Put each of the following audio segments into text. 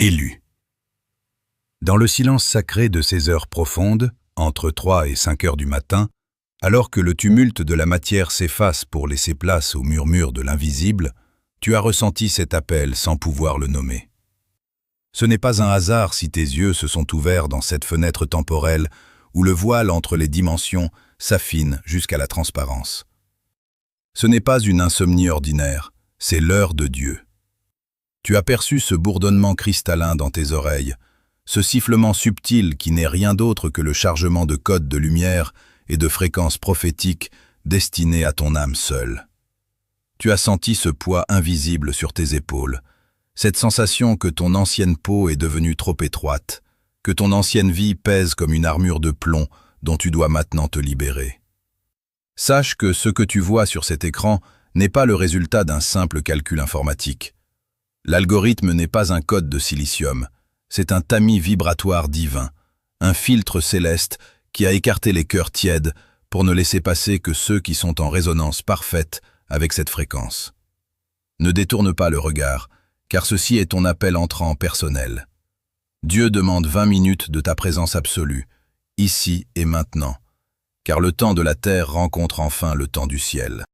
Élu. Dans le silence sacré de ces heures profondes, entre 3 et 5 heures du matin, alors que le tumulte de la matière s'efface pour laisser place au murmure de l'invisible, tu as ressenti cet appel sans pouvoir le nommer. Ce n'est pas un hasard si tes yeux se sont ouverts dans cette fenêtre temporelle où le voile entre les dimensions s'affine jusqu'à la transparence. Ce n'est pas une insomnie ordinaire, c'est l'heure de Dieu. Tu as perçu ce bourdonnement cristallin dans tes oreilles, ce sifflement subtil qui n'est rien d'autre que le chargement de codes de lumière et de fréquences prophétiques destinées à ton âme seule. Tu as senti ce poids invisible sur tes épaules, cette sensation que ton ancienne peau est devenue trop étroite, que ton ancienne vie pèse comme une armure de plomb dont tu dois maintenant te libérer. Sache que ce que tu vois sur cet écran n'est pas le résultat d'un simple calcul informatique. L'algorithme n'est pas un code de silicium, c'est un tamis vibratoire divin, un filtre céleste qui a écarté les cœurs tièdes pour ne laisser passer que ceux qui sont en résonance parfaite avec cette fréquence. Ne détourne pas le regard, car ceci est ton appel entrant personnel. Dieu demande 20 minutes de ta présence absolue, ici et maintenant, car le temps de la terre rencontre enfin le temps du ciel.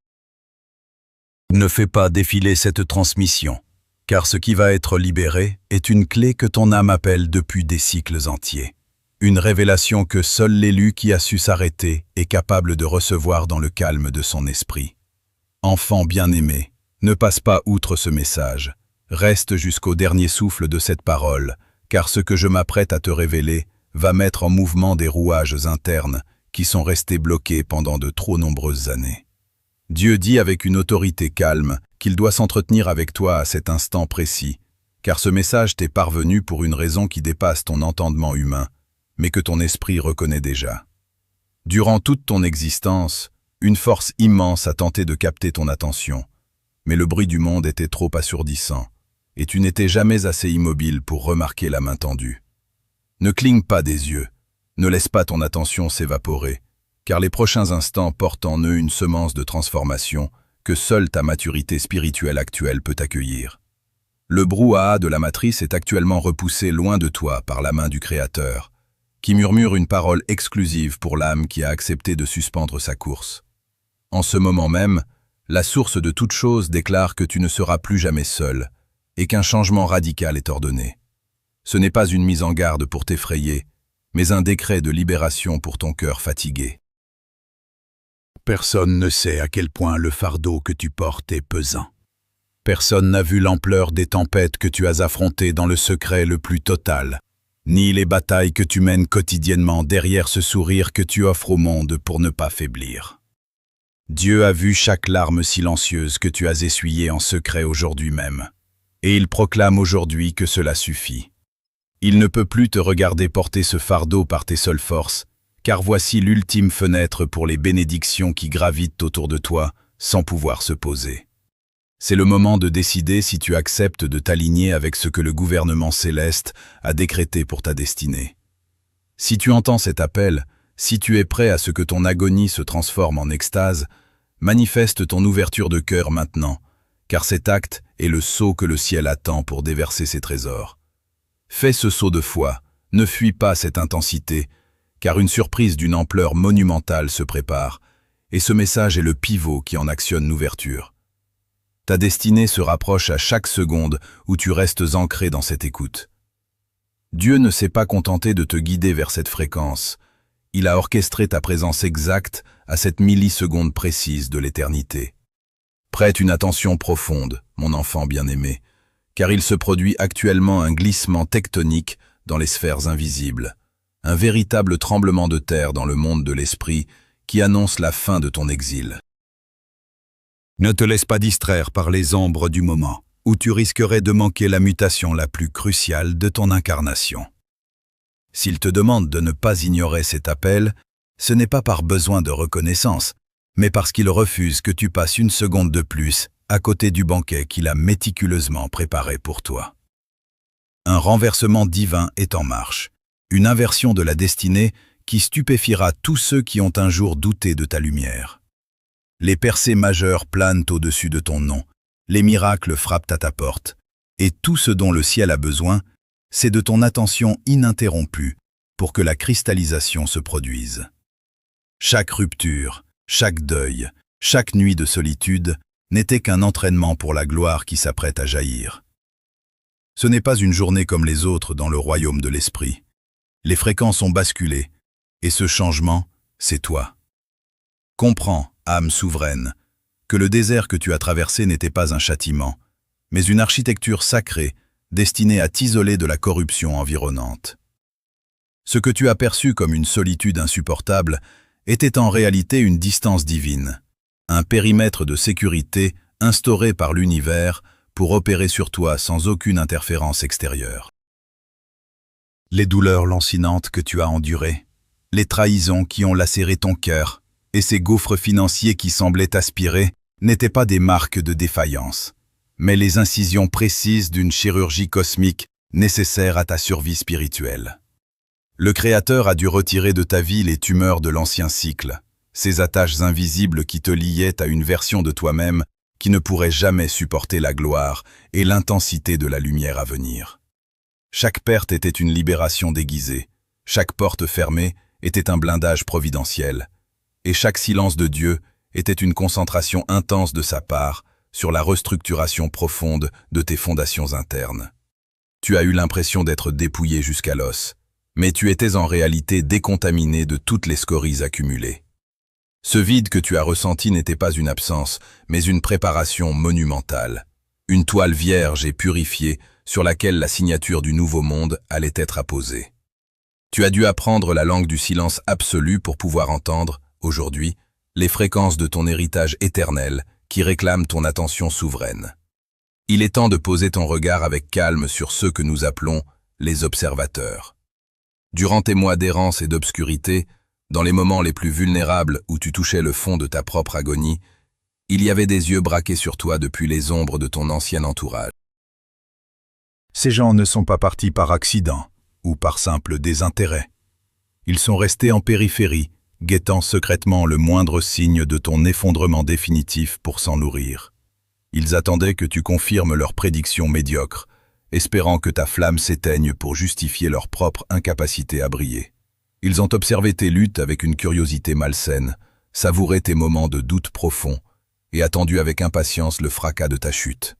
Ne fais pas défiler cette transmission, car ce qui va être libéré est une clé que ton âme appelle depuis des cycles entiers. Une révélation que seul l'élu qui a su s'arrêter est capable de recevoir dans le calme de son esprit. Enfant bien-aimé, ne passe pas outre ce message. Reste jusqu'au dernier souffle de cette parole, car ce que je m'apprête à te révéler va mettre en mouvement des rouages internes qui sont restés bloqués pendant de trop nombreuses années. Dieu dit avec une autorité calme qu'il doit s'entretenir avec toi à cet instant précis, car ce message t'est parvenu pour une raison qui dépasse ton entendement humain, mais que ton esprit reconnaît déjà. Durant toute ton existence, une force immense a tenté de capter ton attention, mais le bruit du monde était trop assourdissant, et tu n'étais jamais assez immobile pour remarquer la main tendue. Ne cligne pas des yeux, ne laisse pas ton attention s'évaporer, car les prochains instants portent en eux une semence de transformation que seule ta maturité spirituelle actuelle peut accueillir. Le brouhaha de la matrice est actuellement repoussé loin de toi par la main du Créateur, qui murmure une parole exclusive pour l'âme qui a accepté de suspendre sa course. En ce moment même, la source de toute chose déclare que tu ne seras plus jamais seul et qu'un changement radical est ordonné. Ce n'est pas une mise en garde pour t'effrayer, mais un décret de libération pour ton cœur fatigué. Personne ne sait à quel point le fardeau que tu portes est pesant. Personne n'a vu l'ampleur des tempêtes que tu as affrontées dans le secret le plus total, ni les batailles que tu mènes quotidiennement derrière ce sourire que tu offres au monde pour ne pas faiblir. Dieu a vu chaque larme silencieuse que tu as essuyée en secret aujourd'hui même, et il proclame aujourd'hui que cela suffit. Il ne peut plus te regarder porter ce fardeau par tes seules forces, car voici l'ultime fenêtre pour les bénédictions qui gravitent autour de toi sans pouvoir se poser. C'est le moment de décider si tu acceptes de t'aligner avec ce que le gouvernement céleste a décrété pour ta destinée. Si tu entends cet appel, si tu es prêt à ce que ton agonie se transforme en extase, manifeste ton ouverture de cœur maintenant, car cet acte est le sceau que le ciel attend pour déverser ses trésors. Fais ce saut de foi, ne fuis pas cette intensité, car une surprise d'une ampleur monumentale se prépare, et ce message est le pivot qui en actionne l'ouverture. Ta destinée se rapproche à chaque seconde où tu restes ancré dans cette écoute. Dieu ne s'est pas contenté de te guider vers cette fréquence, il a orchestré ta présence exacte à cette milliseconde précise de l'éternité. Prête une attention profonde, mon enfant bien-aimé, car il se produit actuellement un glissement tectonique dans les sphères invisibles, un véritable tremblement de terre dans le monde de l'esprit qui annonce la fin de ton exil. Ne te laisse pas distraire par les ombres du moment, où tu risquerais de manquer la mutation la plus cruciale de ton incarnation. S'il te demande de ne pas ignorer cet appel, ce n'est pas par besoin de reconnaissance, mais parce qu'il refuse que tu passes une seconde de plus à côté du banquet qu'il a méticuleusement préparé pour toi. Un renversement divin est en marche, une inversion de la destinée qui stupéfiera tous ceux qui ont un jour douté de ta lumière. Les percées majeures planent au-dessus de ton nom, les miracles frappent à ta porte, et tout ce dont le ciel a besoin, c'est de ton attention ininterrompue pour que la cristallisation se produise. Chaque rupture, chaque deuil, chaque nuit de solitude n'était qu'un entraînement pour la gloire qui s'apprête à jaillir. Ce n'est pas une journée comme les autres dans le royaume de l'esprit. Les fréquences ont basculé, et ce changement, c'est toi. Comprends, âme souveraine, que le désert que tu as traversé n'était pas un châtiment, mais une architecture sacrée destinée à t'isoler de la corruption environnante. Ce que tu as perçu comme une solitude insupportable était en réalité une distance divine, un périmètre de sécurité instauré par l'univers pour opérer sur toi sans aucune interférence extérieure. Les douleurs lancinantes que tu as endurées, les trahisons qui ont lacéré ton cœur et ces gouffres financiers qui semblaient t'aspirer n'étaient pas des marques de défaillance, mais les incisions précises d'une chirurgie cosmique nécessaire à ta survie spirituelle. Le Créateur a dû retirer de ta vie les tumeurs de l'ancien cycle, ces attaches invisibles qui te liaient à une version de toi-même qui ne pourrait jamais supporter la gloire et l'intensité de la lumière à venir. Chaque perte était une libération déguisée, chaque porte fermée était un blindage providentiel, et chaque silence de Dieu était une concentration intense de sa part sur la restructuration profonde de tes fondations internes. Tu as eu l'impression d'être dépouillé jusqu'à l'os, mais tu étais en réalité décontaminé de toutes les scories accumulées. Ce vide que tu as ressenti n'était pas une absence, mais une préparation monumentale. Une toile vierge et purifiée sur laquelle la signature du nouveau monde allait être apposée. Tu as dû apprendre la langue du silence absolu pour pouvoir entendre, aujourd'hui, les fréquences de ton héritage éternel qui réclament ton attention souveraine. Il est temps de poser ton regard avec calme sur ceux que nous appelons les observateurs. Durant tes mois d'errance et d'obscurité, dans les moments les plus vulnérables où tu touchais le fond de ta propre agonie, il y avait des yeux braqués sur toi depuis les ombres de ton ancien entourage. Ces gens ne sont pas partis par accident ou par simple désintérêt. Ils sont restés en périphérie, guettant secrètement le moindre signe de ton effondrement définitif pour s'en nourrir. Ils attendaient que tu confirmes leurs prédictions médiocres, espérant que ta flamme s'éteigne pour justifier leur propre incapacité à briller. Ils ont observé tes luttes avec une curiosité malsaine, savouré tes moments de doute profond et attendu avec impatience le fracas de ta chute.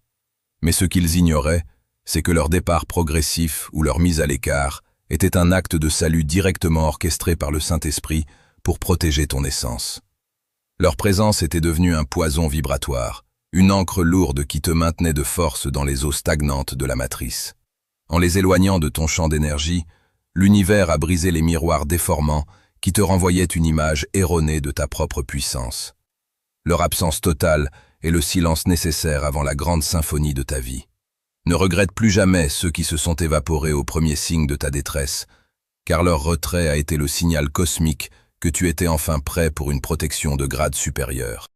Mais ce qu'ils ignoraient, c'est que leur départ progressif ou leur mise à l'écart était un acte de salut directement orchestré par le Saint-Esprit pour protéger ton essence. Leur présence était devenue un poison vibratoire, une encre lourde qui te maintenait de force dans les eaux stagnantes de la matrice. En les éloignant de ton champ d'énergie, l'univers a brisé les miroirs déformants qui te renvoyaient une image erronée de ta propre puissance. Leur absence totale est le silence nécessaire avant la grande symphonie de ta vie. Ne regrette plus jamais ceux qui se sont évaporés au premier signe de ta détresse, car leur retrait a été le signal cosmique que tu étais enfin prêt pour une protection de grade supérieur.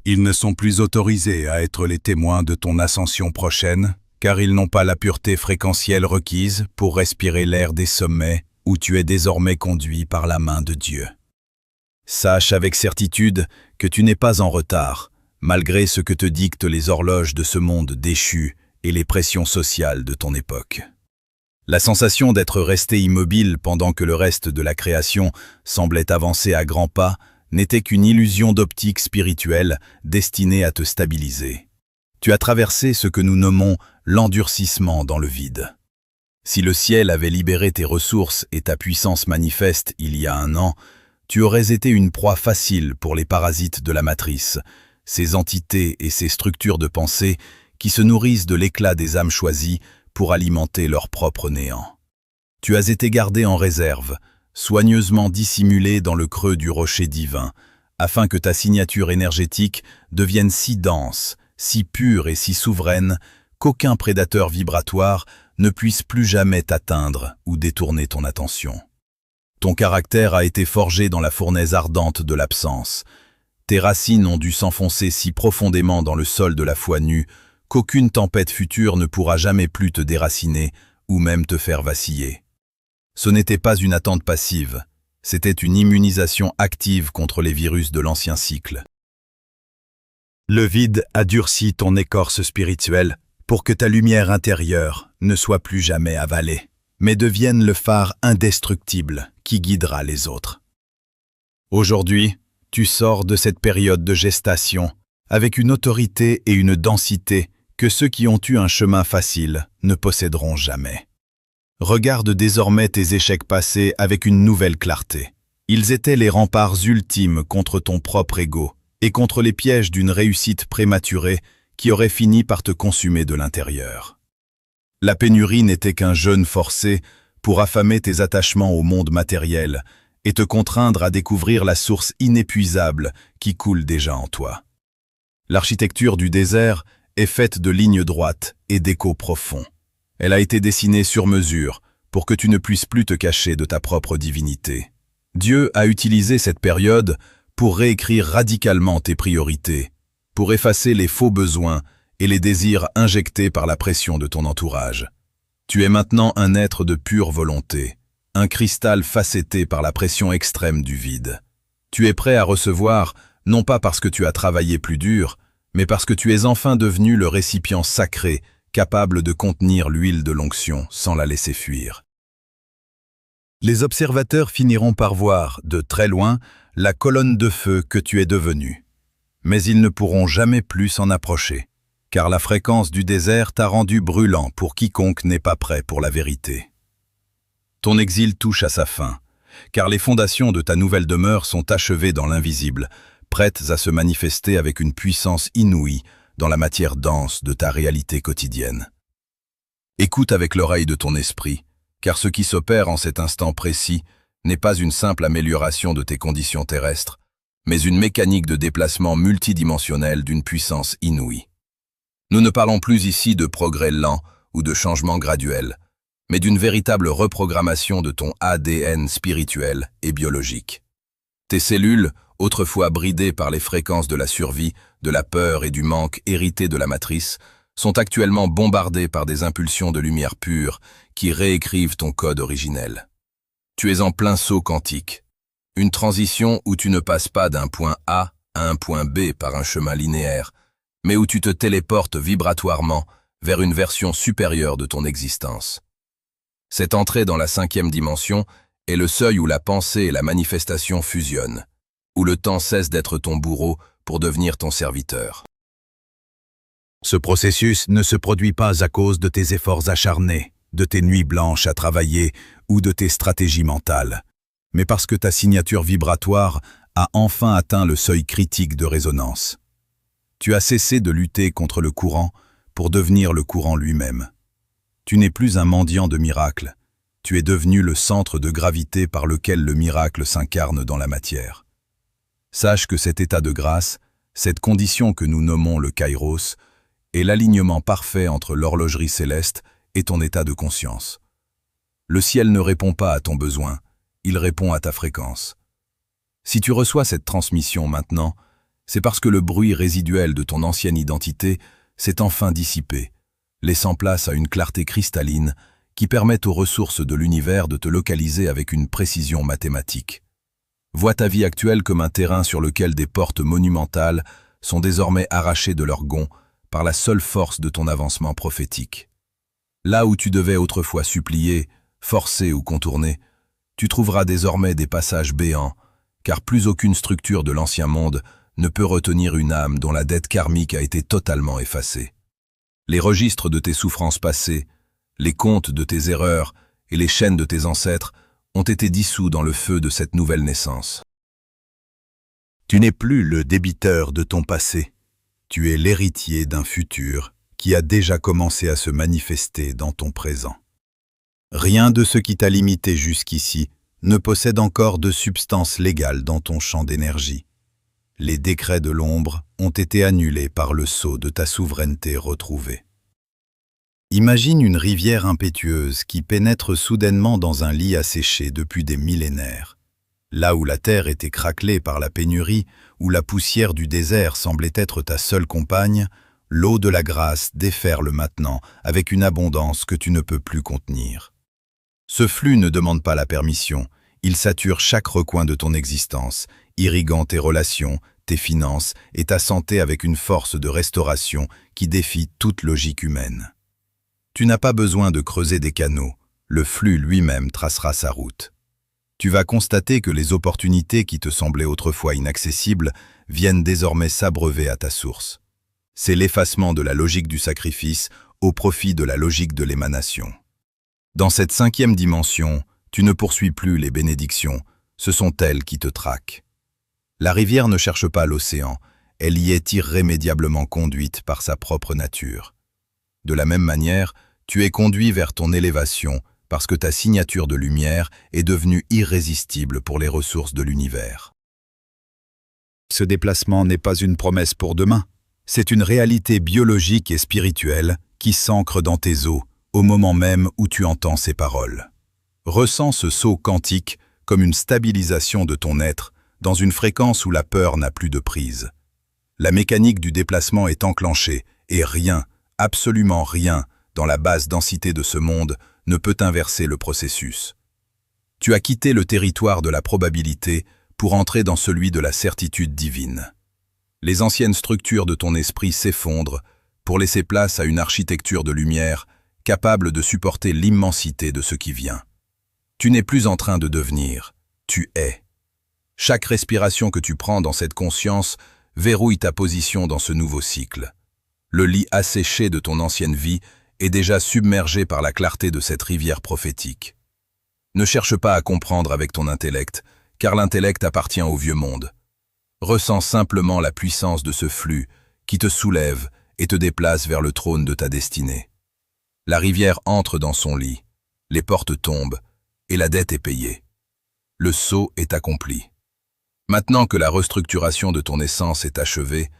Ils ne sont plus autorisés à être les témoins de ton ascension prochaine, car ils n'ont pas la pureté fréquentielle requise pour respirer l'air des sommets où tu es désormais conduit par la main de Dieu. Sache avec certitude que tu n'es pas en retard, malgré ce que te dictent les horloges de ce monde déchu et les pressions sociales de ton époque. La sensation d'être resté immobile pendant que le reste de la création semblait avancer à grands pas n'était qu'une illusion d'optique spirituelle destinée à te stabiliser. Tu as traversé ce que nous nommons l'endurcissement dans le vide. Si le ciel avait libéré tes ressources et ta puissance manifeste il y a 1 an, tu aurais été une proie facile pour les parasites de la matrice, ces entités et ces structures de pensée qui se nourrissent de l'éclat des âmes choisies pour alimenter leur propre néant. Tu as été gardé en réserve, soigneusement dissimulé dans le creux du rocher divin, afin que ta signature énergétique devienne si dense, si pure et si souveraine qu'aucun prédateur vibratoire ne puisse plus jamais t'atteindre ou détourner ton attention. Ton caractère a été forgé dans la fournaise ardente de l'absence. Tes racines ont dû s'enfoncer si profondément dans le sol de la foi nue qu'aucune tempête future ne pourra jamais plus te déraciner ou même te faire vaciller. Ce n'était pas une attente passive, c'était une immunisation active contre les virus de l'ancien cycle. Le vide a durci ton écorce spirituelle, pour que ta lumière intérieure ne soit plus jamais avalée, mais devienne le phare indestructible qui guidera les autres. Aujourd'hui, tu sors de cette période de gestation avec une autorité et une densité que ceux qui ont eu un chemin facile ne posséderont jamais. Regarde désormais tes échecs passés avec une nouvelle clarté. Ils étaient les remparts ultimes contre ton propre ego et contre les pièges d'une réussite prématurée qui aurait fini par te consumer de l'intérieur. La pénurie n'était qu'un jeûne forcé pour affamer tes attachements au monde matériel et te contraindre à découvrir la source inépuisable qui coule déjà en toi. L'architecture du désert est faite de lignes droites et d'échos profonds. Elle a été dessinée sur mesure pour que tu ne puisses plus te cacher de ta propre divinité. Dieu a utilisé cette période pour réécrire radicalement tes priorités, pour effacer les faux besoins et les désirs injectés par la pression de ton entourage. Tu es maintenant un être de pure volonté, un cristal facetté par la pression extrême du vide. Tu es prêt à recevoir, non pas parce que tu as travaillé plus dur, mais parce que tu es enfin devenu le récipient sacré, capable de contenir l'huile de l'onction sans la laisser fuir. Les observateurs finiront par voir, de très loin, la colonne de feu que tu es devenu. Mais ils ne pourront jamais plus s'en approcher, car la fréquence du désert t'a rendu brûlant pour quiconque n'est pas prêt pour la vérité. Ton exil touche à sa fin, car les fondations de ta nouvelle demeure sont achevées dans l'invisible, prêtes à se manifester avec une puissance inouïe dans la matière dense de ta réalité quotidienne. Écoute avec l'oreille de ton esprit, car ce qui s'opère en cet instant précis n'est pas une simple amélioration de tes conditions terrestres, mais une mécanique de déplacement multidimensionnel d'une puissance inouïe. Nous ne parlons plus ici de progrès lent ou de changement graduel, mais d'une véritable reprogrammation de ton ADN spirituel et biologique. Tes cellules, autrefois bridées par les fréquences de la survie, de la peur et du manque hérités de la matrice, sont actuellement bombardées par des impulsions de lumière pure qui réécrivent ton code originel. Tu es en plein saut quantique, une transition où tu ne passes pas d'un point A à un point B par un chemin linéaire, mais où tu te téléportes vibratoirement vers une version supérieure de ton existence. Cette entrée dans la 5e dimension est le seuil où la pensée et la manifestation fusionnent, où le temps cesse d'être ton bourreau pour devenir ton serviteur. Ce processus ne se produit pas à cause de tes efforts acharnés, de tes nuits blanches à travailler ou de tes stratégies mentales, mais parce que ta signature vibratoire a enfin atteint le seuil critique de résonance. Tu as cessé de lutter contre le courant pour devenir le courant lui-même. Tu n'es plus un mendiant de miracles, tu es devenu le centre de gravité par lequel le miracle s'incarne dans la matière. Sache que cet état de grâce, cette condition que nous nommons le kairos, est l'alignement parfait entre l'horlogerie céleste et ton état de conscience. Le ciel ne répond pas à ton besoin, il répond à ta fréquence. Si tu reçois cette transmission maintenant, c'est parce que le bruit résiduel de ton ancienne identité s'est enfin dissipé, laissant place à une clarté cristalline qui permet aux ressources de l'univers de te localiser avec une précision mathématique. Vois ta vie actuelle comme un terrain sur lequel des portes monumentales sont désormais arrachées de leurs gonds par la seule force de ton avancement prophétique. Là où tu devais autrefois supplier, forcer ou contourner, tu trouveras désormais des passages béants, car plus aucune structure de l'ancien monde ne peut retenir une âme dont la dette karmique a été totalement effacée. Les registres de tes souffrances passées, les comptes de tes erreurs et les chaînes de tes ancêtres ont été dissous dans le feu de cette nouvelle naissance. Tu n'es plus le débiteur de ton passé, tu es l'héritier d'un futur qui a déjà commencé à se manifester dans ton présent. Rien de ce qui t'a limité jusqu'ici ne possède encore de substance légale dans ton champ d'énergie. Les décrets de l'ombre ont été annulés par le sceau de ta souveraineté retrouvée. Imagine une rivière impétueuse qui pénètre soudainement dans un lit asséché depuis des millénaires. Là où la terre était craquelée par la pénurie, où la poussière du désert semblait être ta seule compagne, l'eau de la grâce déferle maintenant avec une abondance que tu ne peux plus contenir. Ce flux ne demande pas la permission, il sature chaque recoin de ton existence, irriguant tes relations, tes finances et ta santé avec une force de restauration qui défie toute logique humaine. Tu n'as pas besoin de creuser des canaux, le flux lui-même tracera sa route. Tu vas constater que les opportunités qui te semblaient autrefois inaccessibles viennent désormais s'abreuver à ta source. C'est l'effacement de la logique du sacrifice au profit de la logique de l'émanation. Dans cette 5e dimension, tu ne poursuis plus les bénédictions, ce sont elles qui te traquent. La rivière ne cherche pas l'océan, elle y est irrémédiablement conduite par sa propre nature. De la même manière, tu es conduit vers ton élévation parce que ta signature de lumière est devenue irrésistible pour les ressources de l'univers. Ce déplacement n'est pas une promesse pour demain, c'est une réalité biologique et spirituelle qui s'ancre dans tes os au moment même où tu entends ces paroles. Ressens ce saut quantique comme une stabilisation de ton être dans une fréquence où la peur n'a plus de prise. La mécanique du déplacement est enclenchée et rien, absolument rien, dans la basse densité de ce monde ne peut inverser le processus. Tu as quitté le territoire de la probabilité pour entrer dans celui de la certitude divine. Les anciennes structures de ton esprit s'effondrent pour laisser place à une architecture de lumière capable de supporter l'immensité de ce qui vient. Tu n'es plus en train de devenir, tu es. Chaque respiration que tu prends dans cette conscience verrouille ta position dans ce nouveau cycle. Le lit asséché de ton ancienne vie est déjà submergé par la clarté de cette rivière prophétique. Ne cherche pas à comprendre avec ton intellect, car l'intellect appartient au vieux monde. Ressens simplement la puissance de ce flux qui te soulève et te déplace vers le trône de ta destinée. La rivière entre dans son lit, les portes tombent et la dette est payée. Le saut est accompli. Maintenant que la restructuration de ton essence est achevée,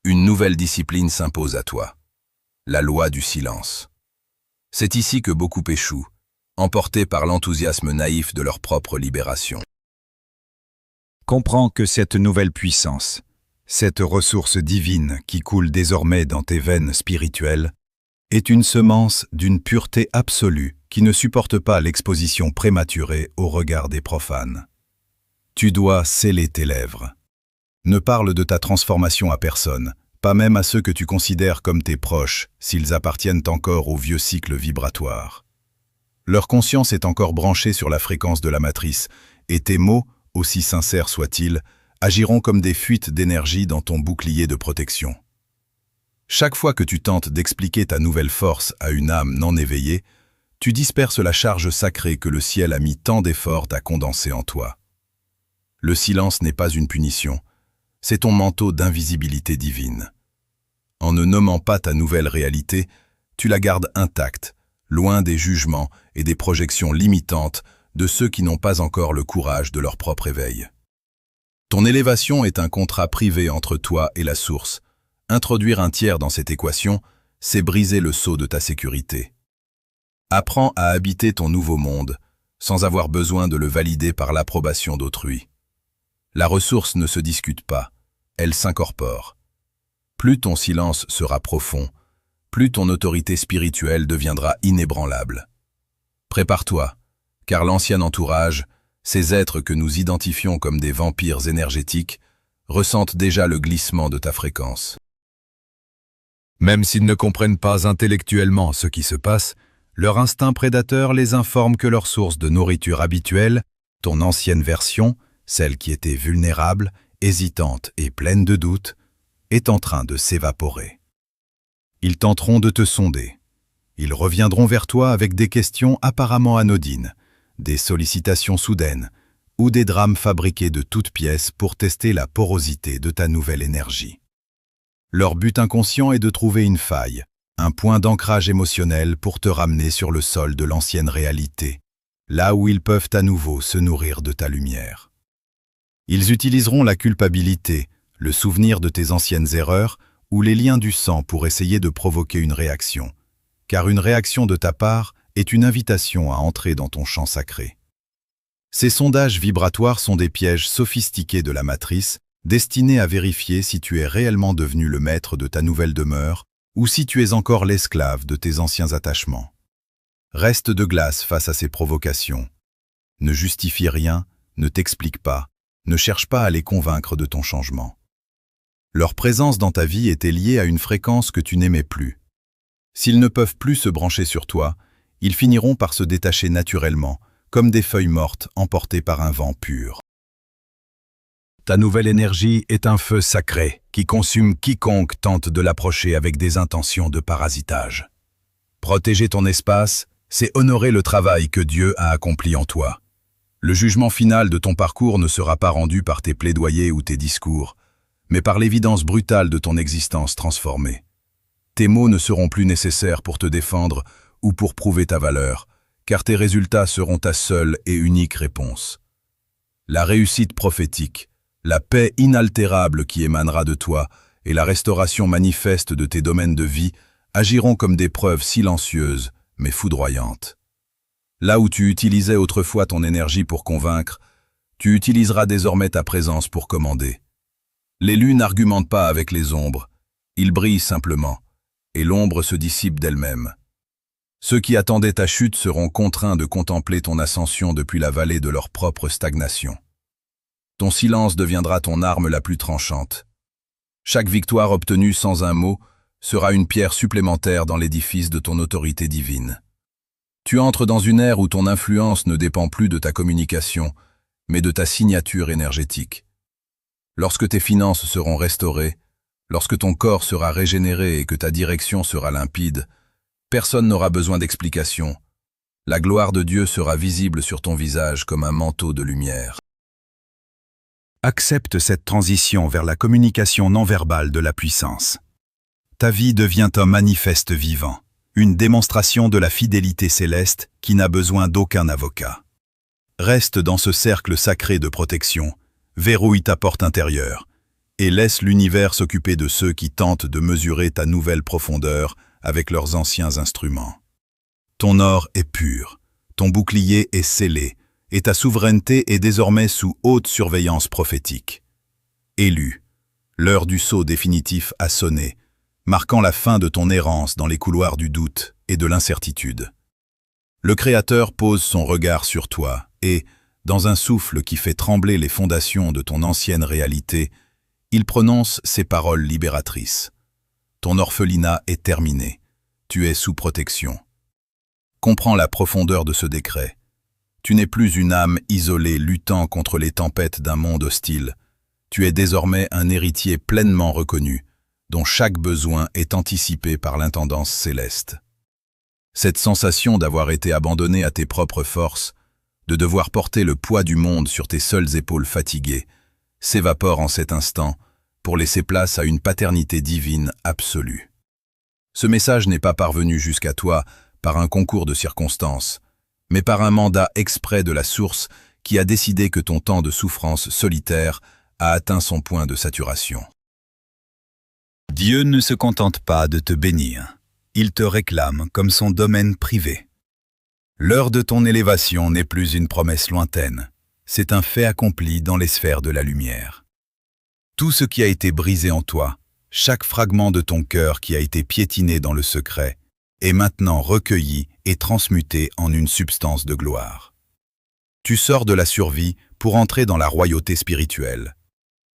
une nouvelle discipline s'impose à toi. La loi du silence. C'est ici que beaucoup échouent, emportés par l'enthousiasme naïf de leur propre libération. Comprends que cette nouvelle puissance, cette ressource divine qui coule désormais dans tes veines spirituelles, est une semence d'une pureté absolue qui ne supporte pas l'exposition prématurée au regard des profanes. Tu dois sceller tes lèvres. Ne parle de ta transformation à personne, pas même à ceux que tu considères comme tes proches, s'ils appartiennent encore au vieux cycle vibratoire. Leur conscience est encore branchée sur la fréquence de la matrice, et tes mots, aussi sincères soient-ils, agiront comme des fuites d'énergie dans ton bouclier de protection. Chaque fois que tu tentes d'expliquer ta nouvelle force à une âme non éveillée, tu disperses la charge sacrée que le ciel a mis tant d'efforts à condenser en toi. Le silence n'est pas une punition, c'est ton manteau d'invisibilité divine. En ne nommant pas ta nouvelle réalité, tu la gardes intacte, loin des jugements et des projections limitantes de ceux qui n'ont pas encore le courage de leur propre éveil. Ton élévation est un contrat privé entre toi et la source. Introduire un tiers dans cette équation, c'est briser le sceau de ta sécurité. Apprends à habiter ton nouveau monde, sans avoir besoin de le valider par l'approbation d'autrui. La ressource ne se discute pas, elle s'incorpore. Plus ton silence sera profond, plus ton autorité spirituelle deviendra inébranlable. Prépare-toi, car l'ancien entourage, ces êtres que nous identifions comme des vampires énergétiques, ressentent déjà le glissement de ta fréquence. Même s'ils ne comprennent pas intellectuellement ce qui se passe, leur instinct prédateur les informe que leur source de nourriture habituelle, ton ancienne version, celle qui était vulnérable, hésitante et pleine de doutes, est en train de s'évaporer. Ils tenteront de te sonder. Ils reviendront vers toi avec des questions apparemment anodines, des sollicitations soudaines ou des drames fabriqués de toutes pièces pour tester la porosité de ta nouvelle énergie. Leur but inconscient est de trouver une faille, un point d'ancrage émotionnel pour te ramener sur le sol de l'ancienne réalité, là où ils peuvent à nouveau se nourrir de ta lumière. Ils utiliseront la culpabilité, le souvenir de tes anciennes erreurs ou les liens du sang pour essayer de provoquer une réaction, car une réaction de ta part est une invitation à entrer dans ton champ sacré. Ces sondages vibratoires sont des pièges sophistiqués de la matrice, destinés à vérifier si tu es réellement devenu le maître de ta nouvelle demeure ou si tu es encore l'esclave de tes anciens attachements. Reste de glace face à ces provocations. Ne justifie rien, ne t'explique pas, ne cherche pas à les convaincre de ton changement. Leur présence dans ta vie était liée à une fréquence que tu n'aimais plus. S'ils ne peuvent plus se brancher sur toi, ils finiront par se détacher naturellement, comme des feuilles mortes emportées par un vent pur. Ta nouvelle énergie est un feu sacré qui consume quiconque tente de l'approcher avec des intentions de parasitage. Protéger ton espace, c'est honorer le travail que Dieu a accompli en toi. Le jugement final de ton parcours ne sera pas rendu par tes plaidoyers ou tes discours, mais par l'évidence brutale de ton existence transformée. Tes mots ne seront plus nécessaires pour te défendre ou pour prouver ta valeur, car tes résultats seront ta seule et unique réponse. La réussite prophétique, la paix inaltérable qui émanera de toi et la restauration manifeste de tes domaines de vie agiront comme des preuves silencieuses mais foudroyantes. Là où tu utilisais autrefois ton énergie pour convaincre, tu utiliseras désormais ta présence pour commander. L'élu n'argumente pas avec les ombres, il brille simplement, et l'ombre se dissipe d'elle-même. Ceux qui attendaient ta chute seront contraints de contempler ton ascension depuis la vallée de leur propre stagnation. Ton silence deviendra ton arme la plus tranchante. Chaque victoire obtenue sans un mot sera une pierre supplémentaire dans l'édifice de ton autorité divine. Tu entres dans une ère où ton influence ne dépend plus de ta communication, mais de ta signature énergétique. Lorsque tes finances seront restaurées, lorsque ton corps sera régénéré et que ta direction sera limpide, personne n'aura besoin d'explication. La gloire de Dieu sera visible sur ton visage comme un manteau de lumière. Accepte cette transition vers la communication non verbale de la puissance. Ta vie devient un manifeste vivant, une démonstration de la fidélité céleste qui n'a besoin d'aucun avocat. Reste dans ce cercle sacré de protection, verrouille ta porte intérieure, et laisse l'univers s'occuper de ceux qui tentent de mesurer ta nouvelle profondeur avec leurs anciens instruments. Ton or est pur, ton bouclier est scellé, et ta souveraineté est désormais sous haute surveillance prophétique. Élu, l'heure du saut définitif a sonné, marquant la fin de ton errance dans les couloirs du doute et de l'incertitude. Le Créateur pose son regard sur toi et, dans un souffle qui fait trembler les fondations de ton ancienne réalité, il prononce ces paroles libératrices. Ton orphelinat est terminé, tu es sous protection. Comprends la profondeur de ce décret. Tu n'es plus une âme isolée luttant contre les tempêtes d'un monde hostile. Tu es désormais un héritier pleinement reconnu, dont chaque besoin est anticipé par l'intendance céleste. Cette sensation d'avoir été abandonné à tes propres forces, de devoir porter le poids du monde sur tes seules épaules fatiguées, s'évapore en cet instant pour laisser place à une paternité divine absolue. Ce message n'est pas parvenu jusqu'à toi par un concours de circonstances, mais par un mandat exprès de la source qui a décidé que ton temps de souffrance solitaire a atteint son point de saturation. Dieu ne se contente pas de te bénir, il te réclame comme son domaine privé. L'heure de ton élévation n'est plus une promesse lointaine, c'est un fait accompli dans les sphères de la lumière. Tout ce qui a été brisé en toi, chaque fragment de ton cœur qui a été piétiné dans le secret, est maintenant recueilli et transmuté en une substance de gloire. Tu sors de la survie pour entrer dans la royauté spirituelle.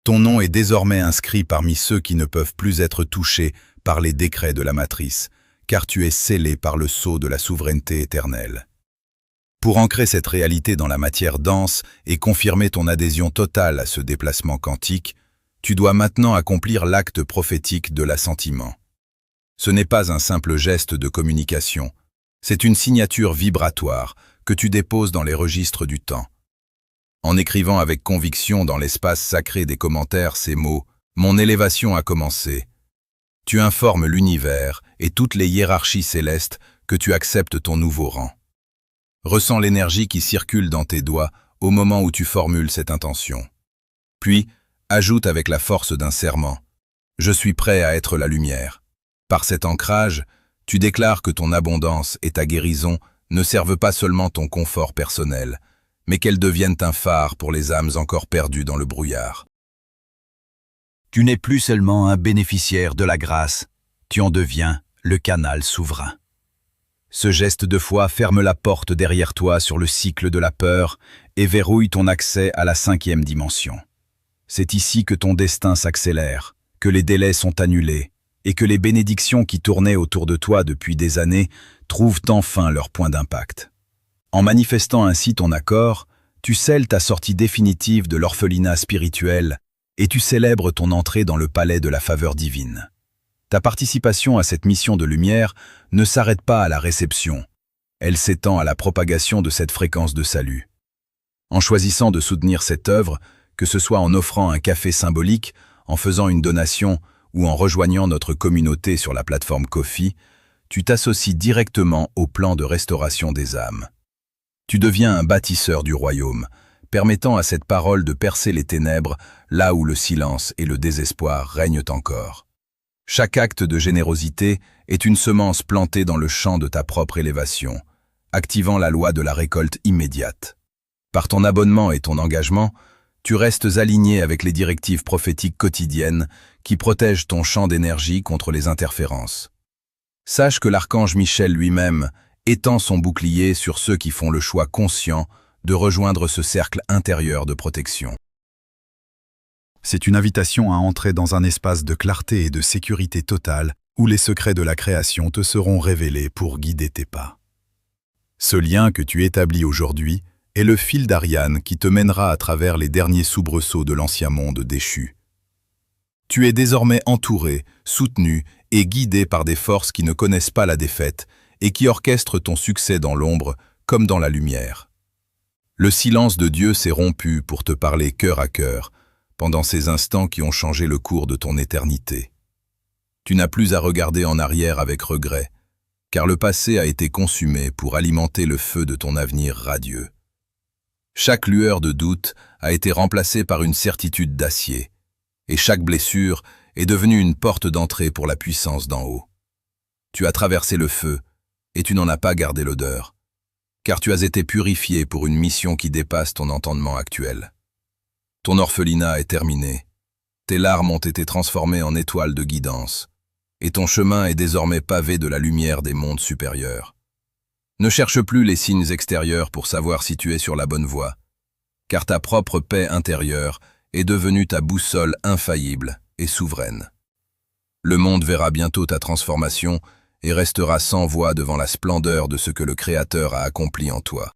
Ton nom est désormais inscrit parmi ceux qui ne peuvent plus être touchés par les décrets de la matrice, car tu es scellé par le sceau de la souveraineté éternelle. Pour ancrer cette réalité dans la matière dense et confirmer ton adhésion totale à ce déplacement quantique, tu dois maintenant accomplir l'acte prophétique de l'assentiment. Ce n'est pas un simple geste de communication, c'est une signature vibratoire que tu déposes dans les registres du temps. En écrivant avec conviction dans l'espace sacré des commentaires ces mots « Mon élévation a commencé », tu informes l'univers et toutes les hiérarchies célestes que tu acceptes ton nouveau rang. Ressens l'énergie qui circule dans tes doigts au moment où tu formules cette intention. Puis, ajoute avec la force d'un serment « Je suis prêt à être la lumière ». Par cet ancrage, tu déclares que ton abondance et ta guérison ne servent pas seulement ton confort personnel, mais qu'elles deviennent un phare pour les âmes encore perdues dans le brouillard. Tu n'es plus seulement un bénéficiaire de la grâce, tu en deviens le canal souverain. Ce geste de foi ferme la porte derrière toi sur le cycle de la peur et verrouille ton accès à la 5e dimension. C'est ici que ton destin s'accélère, que les délais sont annulés et que les bénédictions qui tournaient autour de toi depuis des années trouvent enfin leur point d'impact. En manifestant ainsi ton accord, tu scelles ta sortie définitive de l'orphelinat spirituel et tu célèbres ton entrée dans le palais de la faveur divine. Ta participation à cette mission de lumière ne s'arrête pas à la réception, elle s'étend à la propagation de cette fréquence de salut. En choisissant de soutenir cette œuvre, que ce soit en offrant un café symbolique, en faisant une donation ou en rejoignant notre communauté sur la plateforme Ko-fi, tu t'associes directement au plan de restauration des âmes. Tu deviens un bâtisseur du royaume, permettant à cette parole de percer les ténèbres là où le silence et le désespoir règnent encore. Chaque acte de générosité est une semence plantée dans le champ de ta propre élévation, activant la loi de la récolte immédiate. Par ton abonnement et ton engagement, tu restes aligné avec les directives prophétiques quotidiennes qui protègent ton champ d'énergie contre les interférences. Sache que l'archange Michel lui-même étend son bouclier sur ceux qui font le choix conscient de rejoindre ce cercle intérieur de protection. C'est une invitation à entrer dans un espace de clarté et de sécurité totale où les secrets de la création te seront révélés pour guider tes pas. Ce lien que tu établis aujourd'hui est le fil d'Ariane qui te mènera à travers les derniers soubresauts de l'ancien monde déchu. Tu es désormais entouré, soutenu et guidé par des forces qui ne connaissent pas la défaite et qui orchestrent ton succès dans l'ombre comme dans la lumière. Le silence de Dieu s'est rompu pour te parler cœur à cœur pendant ces instants qui ont changé le cours de ton éternité. Tu n'as plus à regarder en arrière avec regret, car le passé a été consumé pour alimenter le feu de ton avenir radieux. Chaque lueur de doute a été remplacée par une certitude d'acier, et chaque blessure est devenue une porte d'entrée pour la puissance d'en haut. Tu as traversé le feu, et tu n'en as pas gardé l'odeur, car tu as été purifié pour une mission qui dépasse ton entendement actuel. Ton orphelinat est terminé, tes larmes ont été transformées en étoiles de guidance, et ton chemin est désormais pavé de la lumière des mondes supérieurs. Ne cherche plus les signes extérieurs pour savoir si tu es sur la bonne voie, car ta propre paix intérieure est devenue ta boussole infaillible et souveraine. Le monde verra bientôt ta transformation et restera sans voix devant la splendeur de ce que le Créateur a accompli en toi.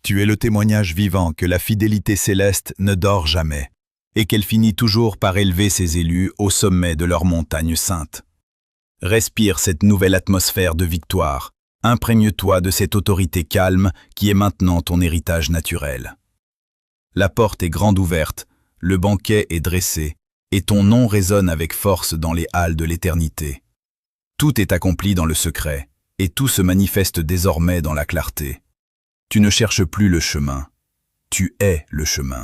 Tu es le témoignage vivant que la fidélité céleste ne dort jamais et qu'elle finit toujours par élever ses élus au sommet de leur montagne sainte. Respire cette nouvelle atmosphère de victoire. Imprègne-toi de cette autorité calme qui est maintenant ton héritage naturel. La porte est grande ouverte, le banquet est dressé, et ton nom résonne avec force dans les halles de l'éternité. Tout est accompli dans le secret, et tout se manifeste désormais dans la clarté. Tu ne cherches plus le chemin, tu es le chemin.